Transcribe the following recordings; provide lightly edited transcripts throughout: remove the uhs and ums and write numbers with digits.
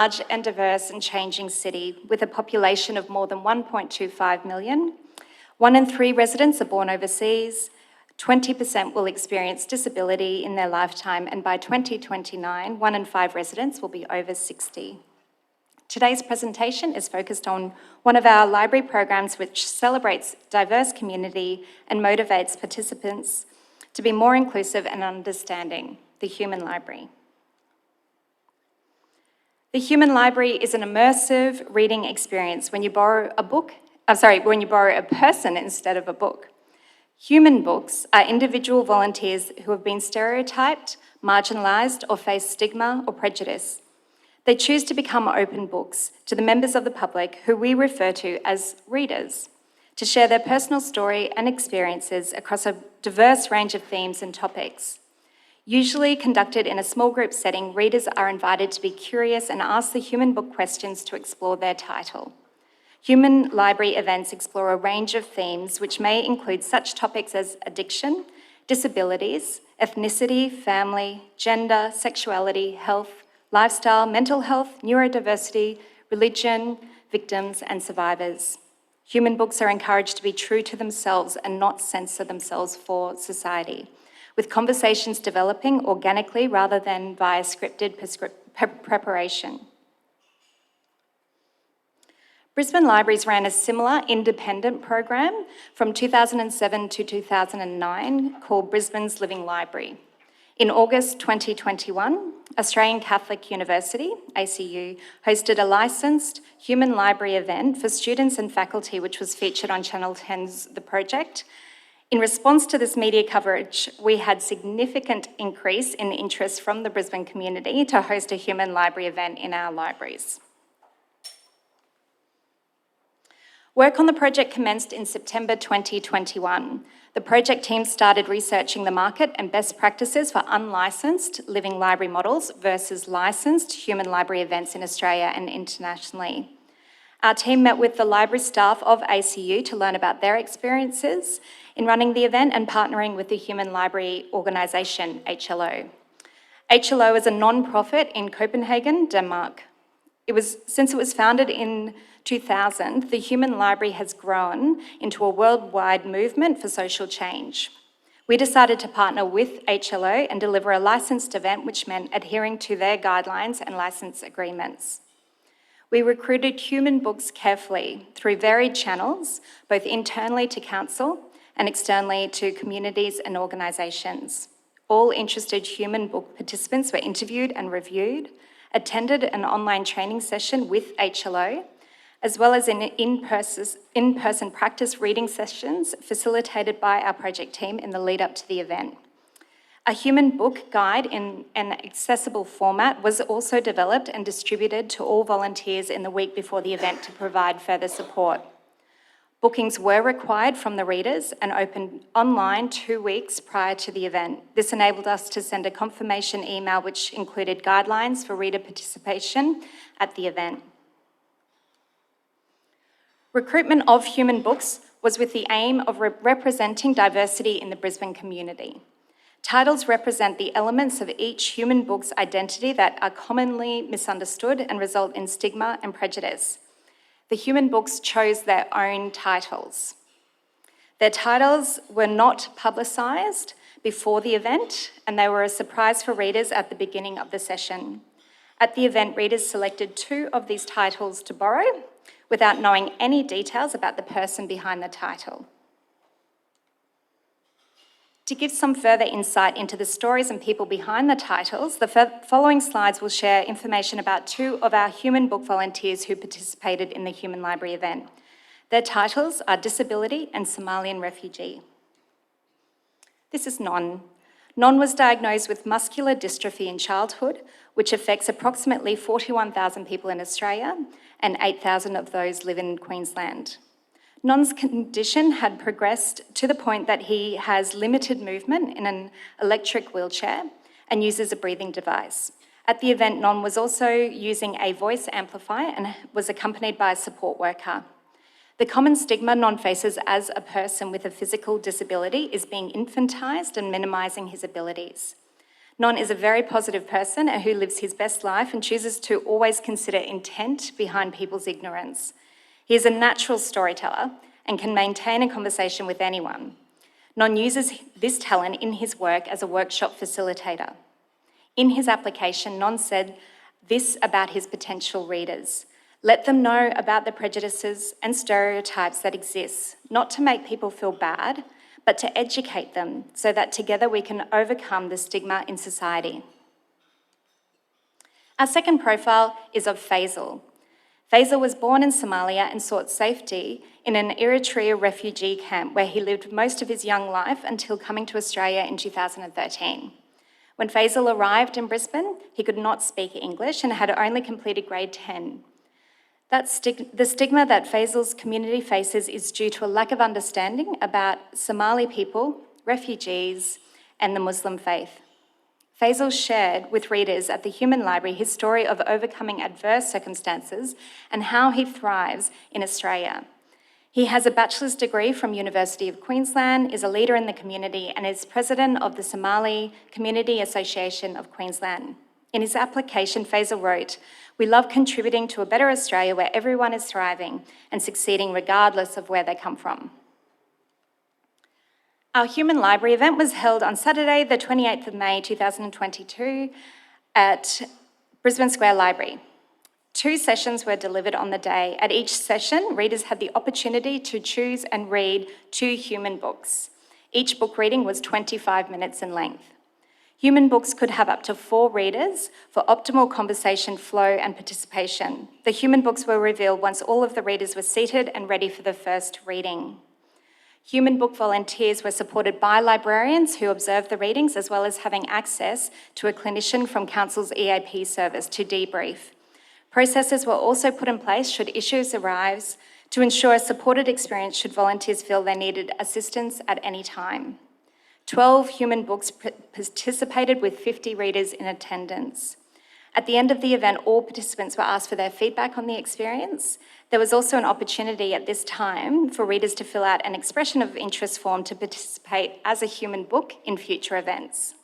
Large and diverse and changing city with a population of more than 1.25 million. 1 in 3 residents are born overseas. 20% will experience disability in their lifetime, and by 2029, 1 in 5 residents will be over 60. Today's presentation is focused on one of our library programs which celebrates diverse community and motivates participants to be more inclusive and understanding, the Human Library. The Human Library is an immersive reading experience when you borrow a person instead of a book. Human books are individual volunteers who have been stereotyped, marginalised, or face stigma or prejudice. They choose to become open books to the members of the public who we refer to as readers, to share their personal story and experiences across a diverse range of themes and topics. Usually conducted in a small group setting, readers are invited to be curious and ask the human book questions to explore their title. Human Library events explore a range of themes which may include such topics as addiction, disabilities, ethnicity, family, gender, sexuality, health, lifestyle, mental health, neurodiversity, religion, victims and survivors. Human books are encouraged to be true to themselves and not censor themselves for society, with conversations developing organically rather than via scripted preparation. Brisbane Libraries ran a similar independent program from 2007 to 2009 called Brisbane's Living Library. In August 2021, Australian Catholic University, ACU, hosted a licensed Human Library event for students and faculty which was featured on Channel 10's The Project. In response to this media coverage, we had significant increase in interest from the Brisbane community to host a Human Library event in our libraries. Work on the project commenced in September 2021. The project team started researching the market and best practices for unlicensed living library models versus licensed human library events in Australia and internationally. Our team met with the library staff of ACU to learn about their experiences in running the event and partnering with the Human Library organisation, HLO. HLO is a non-profit in Copenhagen, Denmark. Since it was founded in 2000, the Human Library has grown into a worldwide movement for social change. We decided to partner with HLO and deliver a licensed event, which meant adhering to their guidelines and licence agreements. We recruited human books carefully through varied channels, both internally to council and externally to communities and organisations. All interested human book participants were interviewed and reviewed, attended an online training session with HLO, as well as in-person practice reading sessions facilitated by our project team in the lead up to the event. A human book guide in an accessible format was also developed and distributed to all volunteers in the week before the event to provide further support. Bookings were required from the readers and opened online 2 weeks prior to the event. This enabled us to send a confirmation email which included guidelines for reader participation at the event. Recruitment of human books was with the aim of representing diversity in the Brisbane community. Titles represent the elements of each human book's identity that are commonly misunderstood and result in stigma and prejudice. The human books chose their own titles. Their titles were not publicised before the event, and they were a surprise for readers at the beginning of the session. At the event, readers selected 2 of these titles to borrow without knowing any details about the person behind the title. To give some further insight into the stories and people behind the titles, the following slides will share information about 2 of our human book volunteers who participated in the Human Library event. Their titles are Disability and Somalian Refugee. This is Non. Non was diagnosed with muscular dystrophy in childhood, which affects approximately 41,000 people in Australia, and 8,000 of those live in Queensland. Non's condition had progressed to the point that he has limited movement in an electric wheelchair and uses a breathing device. At the event, Non was also using a voice amplifier and was accompanied by a support worker. The common stigma Non faces as a person with a physical disability is being infantised and minimising his abilities. Non is a very positive person who lives his best life and chooses to always consider intent behind people's ignorance. He is a natural storyteller and can maintain a conversation with anyone. Non uses this talent in his work as a workshop facilitator. In his application, Non said this about his potential readers: let them know about the prejudices and stereotypes that exist, not to make people feel bad, but to educate them so that together we can overcome the stigma in society. Our second profile is of Faisal. Faisal was born in Somalia and sought safety in an Eritrea refugee camp where he lived most of his young life until coming to Australia in 2013. When Faisal arrived in Brisbane, he could not speak English and had only completed grade 10. The stigma that Faisal's community faces is due to a lack of understanding about Somali people, refugees, and the Muslim faith. Faisal shared with readers at the Human Library his story of overcoming adverse circumstances and how he thrives in Australia. He has a bachelor's degree from University of Queensland, is a leader in the community, and is president of the Somali Community Association of Queensland. In his application, Faisal wrote, "We love contributing to a better Australia where everyone is thriving and succeeding regardless of where they come from." Our Human Library event was held on Saturday, the 28th of May 2022 at Brisbane Square Library. 2 sessions were delivered on the day. At each session, readers had the opportunity to choose and read 2 human books. Each book reading was 25 minutes in length. Human books could have up to 4 readers for optimal conversation flow and participation. The human books were revealed once all of the readers were seated and ready for the first reading. Human book volunteers were supported by librarians who observed the readings, as well as having access to a clinician from Council's EAP service to debrief. Processes were also put in place should issues arise to ensure a supported experience should volunteers feel they needed assistance at any time. 12 human books participated with 50 readers in attendance. At the end of the event, all participants were asked for their feedback on the experience. There was also an opportunity at this time for readers to fill out an expression of interest form to participate as a human book in future events.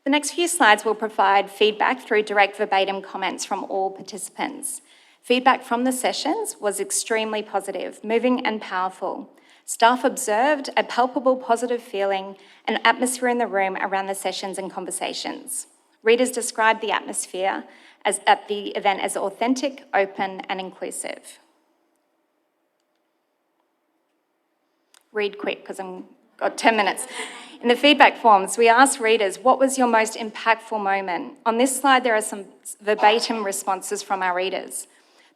The next few slides will provide feedback through direct verbatim comments from all participants. Feedback from the sessions was extremely positive, moving and powerful. Staff observed a palpable positive feeling and atmosphere in the room around the sessions and conversations. Readers described the atmosphere at the event as authentic, open, and inclusive. Read quick because I've got 10 minutes. In the feedback forms, we asked readers, what was your most impactful moment? On this slide, there are some verbatim responses from our readers.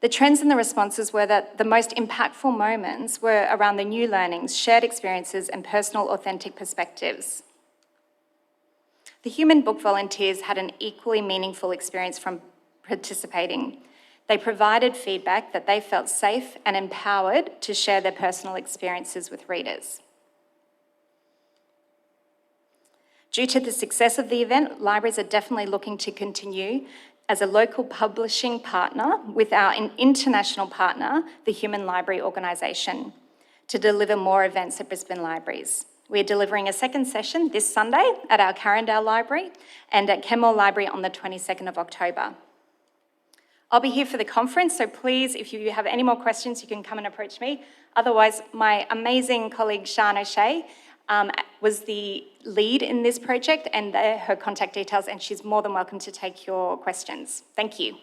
The trends in the responses were that the most impactful moments were around the new learnings, shared experiences, and personal authentic perspectives. The human book volunteers had an equally meaningful experience from participating. They provided feedback that they felt safe and empowered to share their personal experiences with readers. Due to the success of the event, libraries are definitely looking to continue as a local publishing partner with our international partner, the Human Library Organisation, to deliver more events at Brisbane Libraries. We're delivering a second session this Sunday at our Carindale Library and at Kenmore Library on the 22nd of October. I'll be here for the conference, so please, if you have any more questions, you can come and approach me. Otherwise, my amazing colleague, Sian O'Shea, was the lead in this project, and her contact details, and she's more than welcome to take your questions. Thank you.